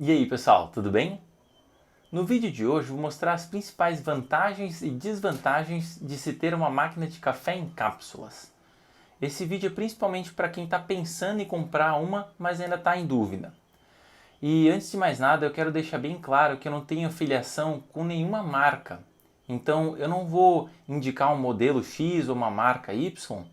E aí pessoal, tudo bem? No vídeo de hoje vou mostrar as principais vantagens e desvantagens de se ter uma máquina de café em cápsulas. Esse vídeo é principalmente para quem está pensando em comprar uma, mas ainda está em dúvida. E antes de mais nada eu quero deixar bem claro que eu não tenho afiliação com nenhuma marca. Então eu não vou indicar um modelo X ou uma marca Y.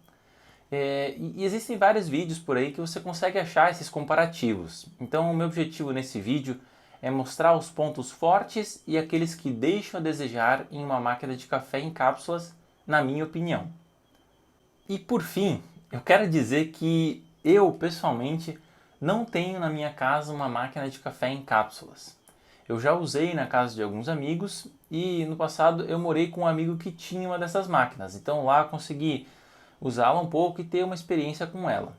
E existem vários vídeos por aí que você consegue achar esses comparativos. Então o meu objetivo nesse vídeo é mostrar os pontos fortes e aqueles que deixam a desejar em uma máquina de café em cápsulas, na minha opinião. E por fim, eu quero dizer que eu pessoalmente não tenho na minha casa uma máquina de café em cápsulas. Eu já usei na casa de alguns amigos e no passado eu morei com um amigo que tinha uma dessas máquinas. Então lá eu consegui usá-la um pouco e ter uma experiência com ela.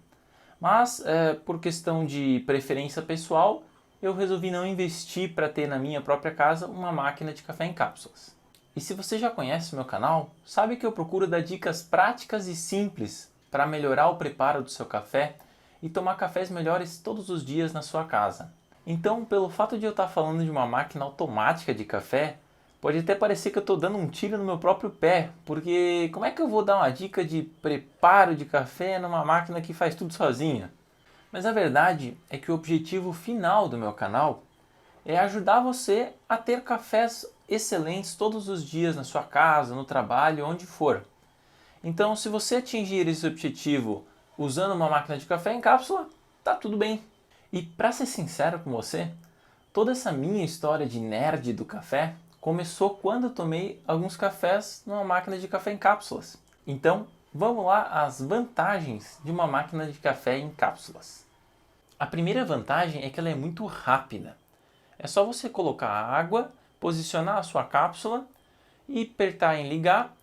Mas, por questão de preferência pessoal, eu resolvi não investir para ter na minha própria casa uma máquina de café em cápsulas. E se você já conhece o meu canal, sabe que eu procuro dar dicas práticas e simples para melhorar o preparo do seu café e tomar cafés melhores todos os dias na sua casa. Então, pelo fato de eu estar falando de uma máquina automática de café, pode até parecer que eu estou dando um tiro no meu próprio pé, porque como é que eu vou dar uma dica de preparo de café numa máquina que faz tudo sozinha? Mas a verdade é que o objetivo final do meu canal é ajudar você a ter cafés excelentes todos os dias na sua casa, no trabalho, onde for. Então, se você atingir esse objetivo usando uma máquina de café em cápsula, tá tudo bem. E para ser sincero com você, toda essa minha história de nerd do café começou quando eu tomei alguns cafés numa máquina de café em cápsulas. Então, vamos lá às vantagens de uma máquina de café em cápsulas. A primeira vantagem é que ela é muito rápida. É só você colocar a água, posicionar a sua cápsula e apertar em ligar.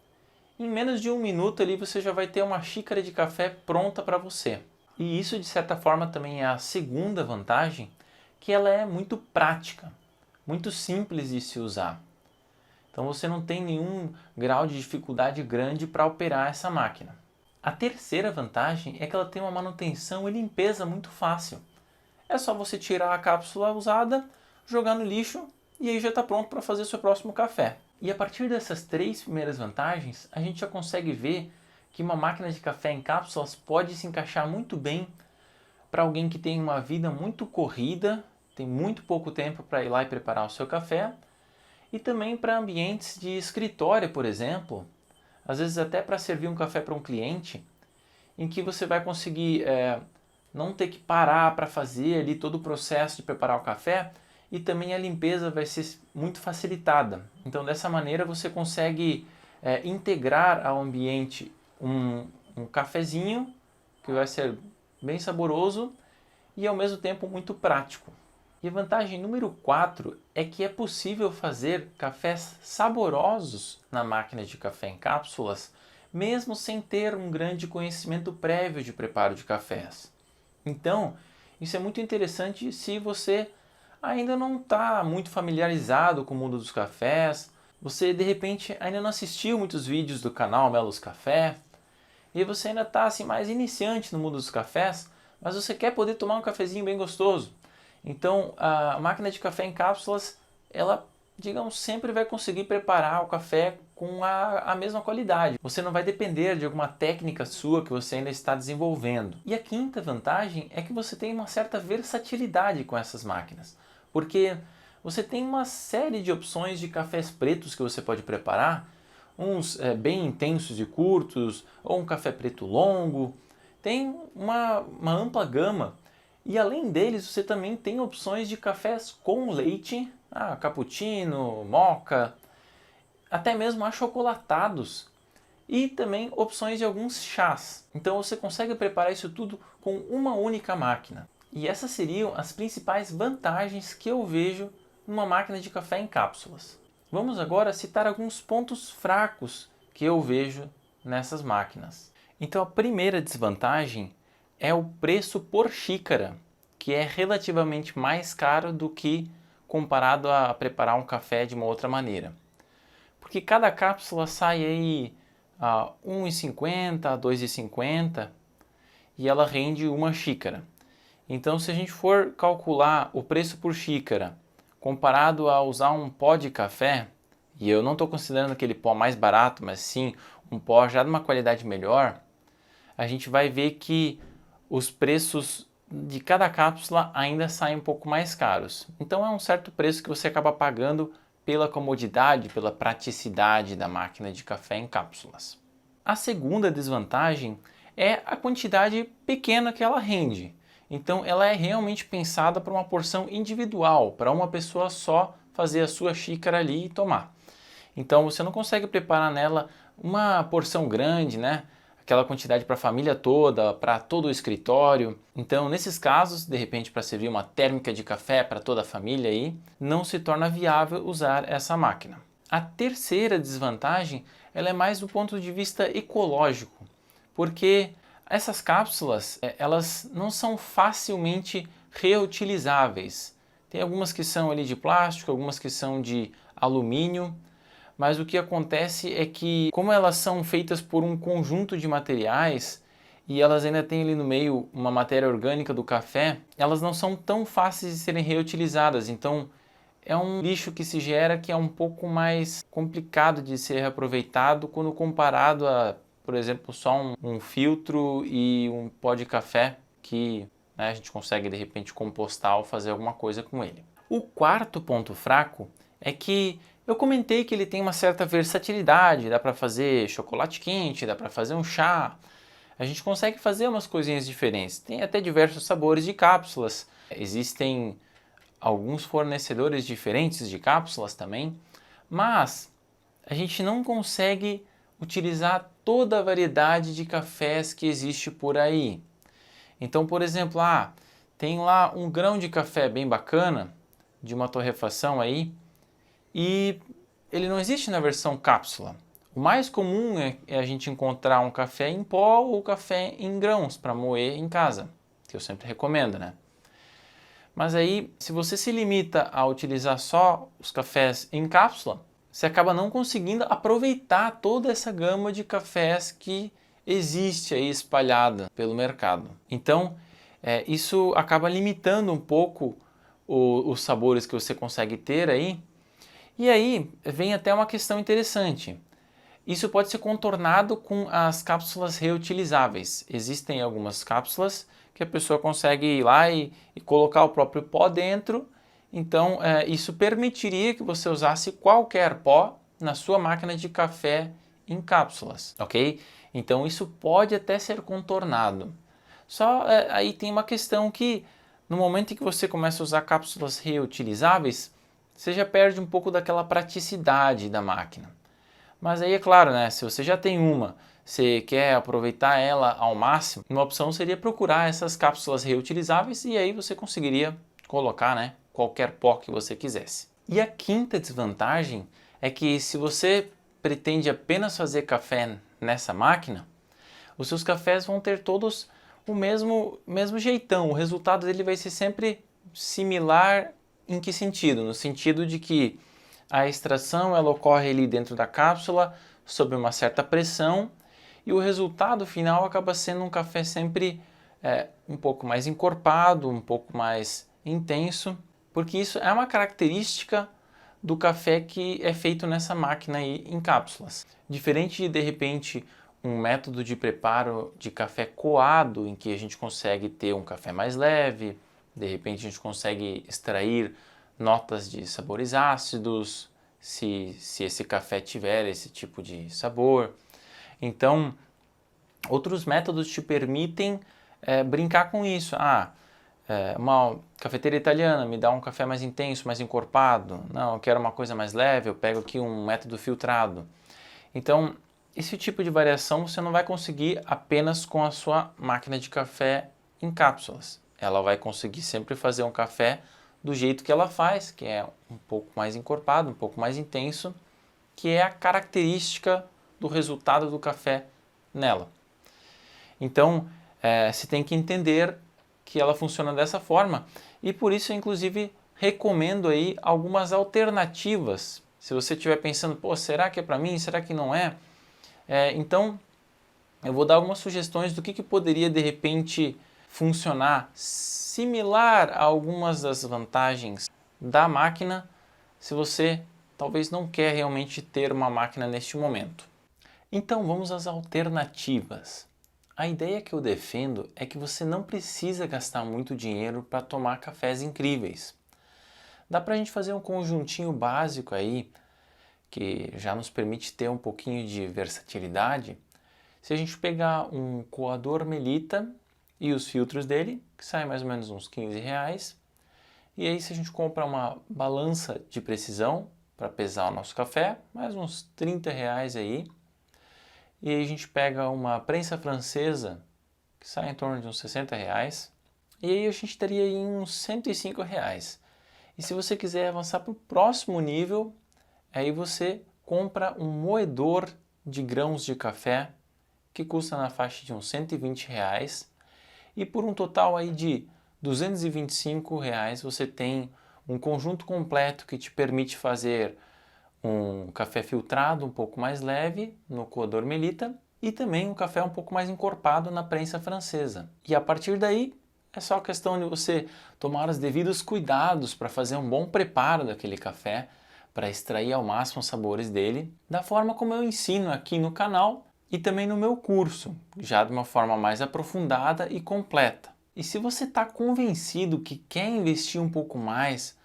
Em menos de 1 minuto ali você já vai ter uma xícara de café pronta para você. E isso de certa forma também é a segunda vantagem, que ela é muito prática, muito simples de se usar. Então você não tem nenhum grau de dificuldade grande para operar essa máquina. A terceira vantagem é que ela tem uma manutenção e limpeza muito fácil. É só você tirar a cápsula usada, jogar no lixo e aí já está pronto para fazer seu próximo café. E a partir dessas três primeiras vantagens, a gente já consegue ver que uma máquina de café em cápsulas pode se encaixar muito bem para alguém que tem uma vida muito corrida, tem muito pouco tempo para ir lá e preparar o seu café, e também para ambientes de escritório, por exemplo, às vezes até para servir um café para um cliente, em que você vai conseguir não ter que parar para fazer ali todo o processo de preparar o café, e também a limpeza vai ser muito facilitada. Então dessa maneira você consegue integrar ao ambiente um cafezinho que vai ser bem saboroso e ao mesmo tempo muito prático. E a vantagem número 4 é que é possível fazer cafés saborosos na máquina de café em cápsulas, mesmo sem ter um grande conhecimento prévio de preparo de cafés. Então, isso é muito interessante se você ainda não está muito familiarizado com o mundo dos cafés, você de repente ainda não assistiu muitos vídeos do canal Melos Café, e você ainda está assim, mais iniciante no mundo dos cafés, mas você quer poder tomar um cafezinho bem gostoso. Então, a máquina de café em cápsulas, ela, digamos, sempre vai conseguir preparar o café com a mesma qualidade. Você não vai depender de alguma técnica sua que você ainda está desenvolvendo. E a quinta vantagem é que você tem uma certa versatilidade com essas máquinas, porque você tem uma série de opções de cafés pretos que você pode preparar, uns bem intensos e curtos, ou um café preto longo. Tem uma ampla gama. E além deles, você também tem opções de cafés com leite, cappuccino, moca, até mesmo achocolatados. E também opções de alguns chás. Então você consegue preparar isso tudo com uma única máquina. E essas seriam as principais vantagens que eu vejo numa máquina de café em cápsulas. Vamos agora citar alguns pontos fracos que eu vejo nessas máquinas. Então a primeira desvantagem é o preço por xícara, que é relativamente mais caro do que comparado a preparar um café de uma outra maneira. Porque cada cápsula sai aí a R$ 1,50, a R$ 2,50 e ela rende uma xícara. Então, se a gente for calcular o preço por xícara comparado a usar um pó de café, e eu não estou considerando aquele pó mais barato, mas sim um pó já de uma qualidade melhor, a gente vai ver que os preços de cada cápsula ainda saem um pouco mais caros. Então é um certo preço que você acaba pagando pela comodidade, pela praticidade da máquina de café em cápsulas. A segunda desvantagem é a quantidade pequena que ela rende. Então ela é realmente pensada para uma porção individual, para uma pessoa só fazer a sua xícara ali e tomar. Então você não consegue preparar nela uma porção grande, né? Aquela quantidade para a família toda, para todo o escritório. Então, nesses casos, de repente para servir uma térmica de café para toda a família aí, não se torna viável usar essa máquina. A terceira desvantagem, ela é mais do ponto de vista ecológico, porque essas cápsulas, elas não são facilmente reutilizáveis. Tem algumas que são ali de plástico, algumas que são de alumínio, mas o que acontece é que, como elas são feitas por um conjunto de materiais e elas ainda têm ali no meio uma matéria orgânica do café, elas não são tão fáceis de serem reutilizadas. Então, é um lixo que se gera que é um pouco mais complicado de ser reaproveitado quando comparado a, por exemplo, só um filtro e um pó de café que, né, a gente consegue de repente compostar ou fazer alguma coisa com ele. O quarto ponto fraco é que eu comentei que ele tem uma certa versatilidade, dá para fazer chocolate quente, dá para fazer um chá, a gente consegue fazer umas coisinhas diferentes. Tem até diversos sabores de cápsulas, existem alguns fornecedores diferentes de cápsulas também, mas a gente não consegue utilizar toda a variedade de cafés que existe por aí. Então, por exemplo, tem lá um grão de café bem bacana, de uma torrefação aí, e ele não existe na versão cápsula. O mais comum é a gente encontrar um café em pó ou café em grãos para moer em casa, que eu sempre recomendo, né? Mas aí, se você se limita a utilizar só os cafés em cápsula, você acaba não conseguindo aproveitar toda essa gama de cafés que existe aí espalhada pelo mercado. Então, isso acaba limitando um pouco os sabores que você consegue ter aí. E aí vem até uma questão interessante. Isso pode ser contornado com as cápsulas reutilizáveis. Existem algumas cápsulas que a pessoa consegue ir lá e colocar o próprio pó dentro. Então, isso permitiria que você usasse qualquer pó na sua máquina de café em cápsulas, ok? Então, isso pode até ser contornado. Só aí tem uma questão que, no momento em que você começa a usar cápsulas reutilizáveis, você já perde um pouco daquela praticidade da máquina. Mas aí é claro, né? Se você já tem uma, você quer aproveitar ela ao máximo, uma opção seria procurar essas cápsulas reutilizáveis e aí você conseguiria colocar, né, qualquer pó que você quisesse. E a quinta desvantagem é que se você pretende apenas fazer café nessa máquina, os seus cafés vão ter todos o mesmo jeitão. O resultado dele vai ser sempre similar. Em que sentido? No sentido de que a extração ela ocorre ali dentro da cápsula sob uma certa pressão e o resultado final acaba sendo um café sempre um pouco mais encorpado, um pouco mais intenso, porque isso é uma característica do café que é feito nessa máquina aí em cápsulas. Diferente de repente um método de preparo de café coado em que a gente consegue ter um café mais leve, de repente a gente consegue extrair notas de sabores ácidos, se esse café tiver esse tipo de sabor. Então, outros métodos te permitem brincar com isso. Uma cafeteira italiana me dá um café mais intenso, mais encorpado. Não, eu quero uma coisa mais leve, eu pego aqui um método filtrado. Então, esse tipo de variação você não vai conseguir apenas com a sua máquina de café em cápsulas. Ela vai conseguir sempre fazer um café do jeito que ela faz, que é um pouco mais encorpado, um pouco mais intenso, que é a característica do resultado do café nela. Então, se tem que entender que ela funciona dessa forma e por isso, inclusive, recomendo aí algumas alternativas. Se você estiver pensando, pô, será que é para mim? Será que não é? Então, eu vou dar algumas sugestões do que poderia, de repente, funcionar similar a algumas das vantagens da máquina, se você talvez não quer realmente ter uma máquina neste momento. Então vamos às alternativas. A ideia que eu defendo é que você não precisa gastar muito dinheiro para tomar cafés incríveis. Dá para a gente fazer um conjuntinho básico aí, que já nos permite ter um pouquinho de versatilidade. Se a gente pegar um coador Melita e os filtros dele, que saem mais ou menos uns R$ 15, e aí se a gente compra uma balança de precisão para pesar o nosso café, mais uns R$ 30 aí, e aí a gente pega uma prensa francesa, que sai em torno de uns R$ 60, e aí a gente teria aí uns R$ 105. E se você quiser avançar para o próximo nível, aí você compra um moedor de grãos de café, que custa na faixa de uns R$ 120, e por um total aí de R$ 225 você tem um conjunto completo que te permite fazer um café filtrado um pouco mais leve no coador Melita e também um café um pouco mais encorpado na prensa francesa. E a partir daí é só questão de você tomar os devidos cuidados para fazer um bom preparo daquele café, para extrair ao máximo os sabores dele, da forma como eu ensino aqui no canal e também no meu curso, já de uma forma mais aprofundada e completa. E se você está convencido que quer investir um pouco mais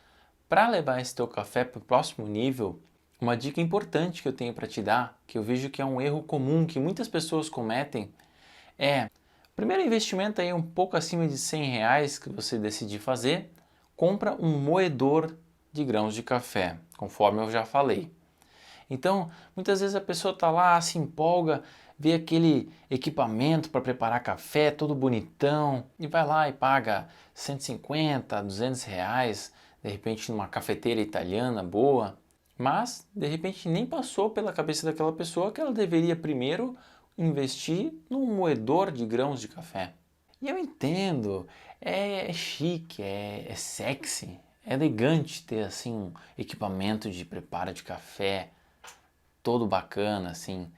para levar esse teu café para o próximo nível, uma dica importante que eu tenho para te dar, que eu vejo que é um erro comum que muitas pessoas cometem, é o primeiro investimento aí um pouco acima de R$ 100 que você decidir fazer, compra um moedor de grãos de café, conforme eu já falei. Então, muitas vezes a pessoa está lá, se empolga, vê aquele equipamento para preparar café, todo bonitão, e vai lá e paga 150, R$ 200, de repente numa cafeteira italiana boa, mas de repente nem passou pela cabeça daquela pessoa que ela deveria primeiro investir num moedor de grãos de café. E eu entendo, é chique, é sexy, é elegante ter assim um equipamento de preparo de café todo bacana, assim,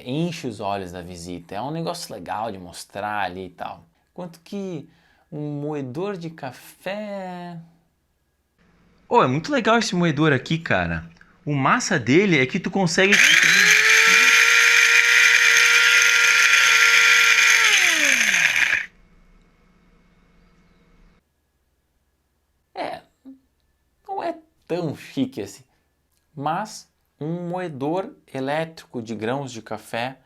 enche os olhos da visita, é um negócio legal de mostrar ali e tal. Enquanto que um moedor de café... Oh, é muito legal esse moedor aqui, cara. O massa dele é que tu consegue. É, não é tão chique assim. Mas um moedor elétrico de grãos de café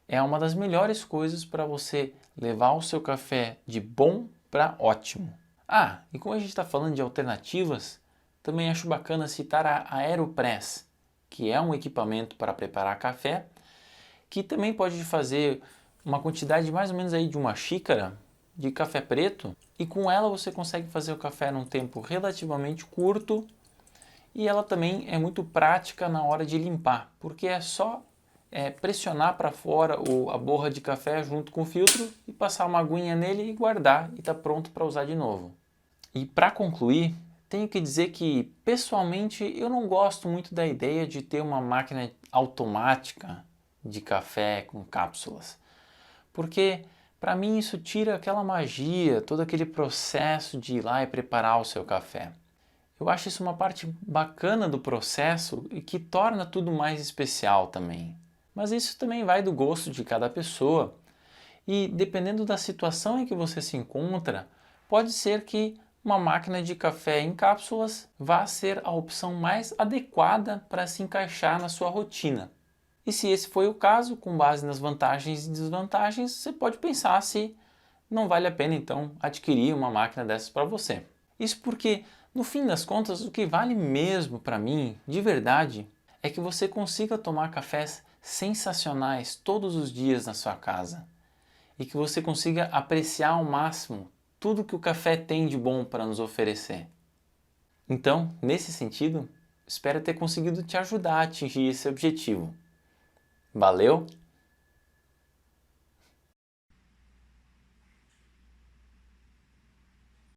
é uma das melhores coisas para você levar o seu café de bom para ótimo. Ah, e como a gente está falando de alternativas, também acho bacana citar a Aeropress, que é um equipamento para preparar café, que também pode fazer uma quantidade mais ou menos aí de uma xícara de café preto, e com ela você consegue fazer o café num tempo relativamente curto, e ela também é muito prática na hora de limpar, porque é só pressionar para fora a borra de café junto com o filtro e passar uma aguinha nele e guardar e está pronto para usar de novo. E para concluir, tenho que dizer que pessoalmente eu não gosto muito da ideia de ter uma máquina automática de café com cápsulas, porque para mim isso tira aquela magia, todo aquele processo de ir lá e preparar o seu café. Eu acho isso uma parte bacana do processo e que torna tudo mais especial também. Mas isso também vai do gosto de cada pessoa. E dependendo da situação em que você se encontra, pode ser que uma máquina de café em cápsulas vá ser a opção mais adequada para se encaixar na sua rotina. E se esse foi o caso, com base nas vantagens e desvantagens, você pode pensar se não vale a pena então adquirir uma máquina dessas para você. Isso porque, no fim das contas, o que vale mesmo para mim, de verdade, é que você consiga tomar cafés sensacionais todos os dias na sua casa e que você consiga apreciar ao máximo tudo que o café tem de bom para nos oferecer. Então, nesse sentido, espero ter conseguido te ajudar a atingir esse objetivo. Valeu!